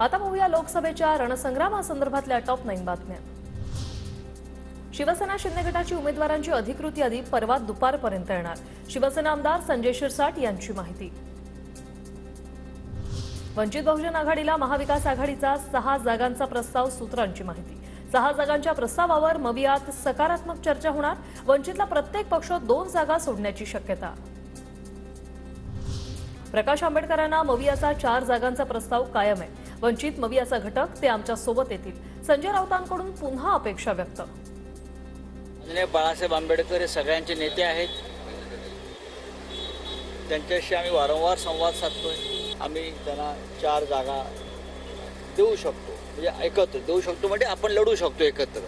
आता पाहूया लोकसभेच्या रणसंग्रामासंदर्भातल्या टॉप 9 बातम्या। शिवसेना शिंदे गटाची उमेदवारांची अधिकृत यादी परवा दुपारपर्यंत येणार। शिवसेना आमदार संजय शिरसाट यांची माहिती। वंचित बहुजन आघाडीला महाविकास आघाडीचा 6 जागांचा प्रस्ताव, सूत्रांची माहिती। 6 जागांच्या प्रस्तावावर मवियात सकारात्मक चर्चा होणार। वंचितला प्रत्येक पक्ष 2 जागा सोडण्याची शक्यता। प्रकाश आंबेडकरांना मवियाचा 4 जागांचा प्रस्ताव कायम आहे। वंचित मवियाचा घटक ते आमच्या सोबत येतील। संजय राऊतांकडून पुन्हा अपेक्षा व्यक्त। बाळासाहेब आंबेडकर हे सगळ्यांचे नेते आहेत। त्यांच्याशी आम्ही वारंवार संवाद साधतोय। आम्ही त्यांना 4 जागा देऊ शकतो, म्हणजे एकत्र देऊ शकतो, म्हणजे आपण लढू शकतो एकत्र।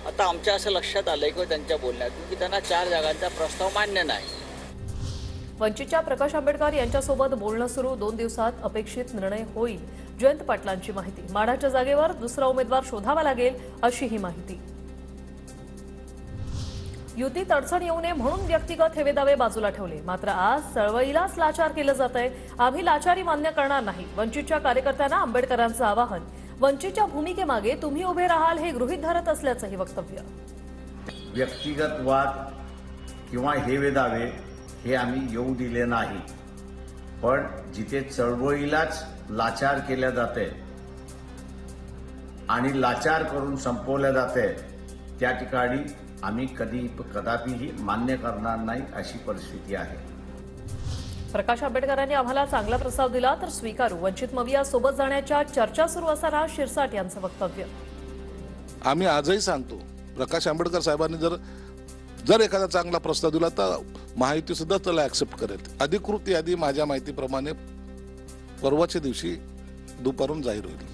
आता आमच्या असं लक्षात आलंय की त्यांच्या बोलण्यातून की त्यांना 4 जागांचा प्रस्ताव मान्य नाही। वंचितच्या प्रकाश आंबेडकर यांच्यासोबत बोलणं सुरू, 2 दिवसात अपेक्षित निर्णय होईल। जयंत पाटलांची माहिती। माढाच्या जागेवर दुसरा उमेदवार शोधावा लागेल अशी ही माहिती। युतीत अडचण येऊ नये म्हणून व्यक्तिगत हेवेदावे बाजूला ठेवले, मात्र आज चळवळीलाच लाचार केलं जातंय। आम्ही लाचारी मान्य करणार नाही, वंचितच्या कार्यकर्त्यांना आंबेडकरांचं आवाहन। वंचितच्या भूमिकेमागे तुम्ही उभे राहाल हे गृहीत धरत असल्याचंही वक्तव्य। व्यक्तिगत वाद किंवा हेवेदावे हे आम्ही येऊ दिले नाही, पण जिथे चळवळीलाच लाचार केल्या जाते आणि लाचार करून संपवल्या जाते त्या ठिकाणी आम्ही कदापिही मान्य करणार नाही अशी परिस्थिती आहे। प्रकाश आंबेडकरांनी आम्हाला चांगला प्रस्ताव दिला तर स्वीकारू, वंचित मविया सोबत जाण्याच्या चर्चा सुरू असताना शिरसाट यांचं वक्तव्य। आम्ही आजही सांगतो, प्रकाश आंबेडकर साहेबांनी जर एखादा चांगला प्रस्ताव दिला तर महायुती सुद्धा त्याला ऍक्सेप्ट करेल। अधिकृत यादी माझ्या माहितीप्रमाणे परवाच्या दिवशी दुपारून जाहीर होईल।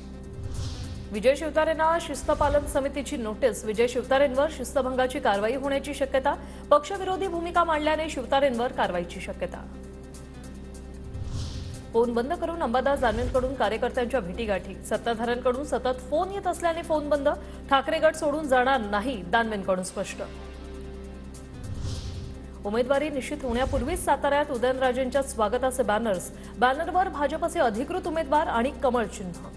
विजय शिवतारेंना शिस्तपालन समितीची नोटीस। विजय शिवतारेंवर शिस्तभंगाची कारवाई होण्याची शक्यता। पक्षविरोधी भूमिका मांडल्याने शिवतारेंवर कारवाईची शक्यता। फोन बंद करून अंबादास दानवेंकडून कार्यकर्त्यांच्या भेटीगाठी। सत्ताधाऱ्यांकडून सतत फोन येत असल्याने फोन बंद। ठाकरे गट सोडून जाणार नाही, दानवेंकडून स्पष्ट। उमेदवारी निश्चित होण्यापूर्वीच साताऱ्यात उदयनराजेंच्या स्वागताचे बॅनर्स। बॅनरवर भाजपचे अधिकृत उमेदवार आणि कमळ चिन्ह।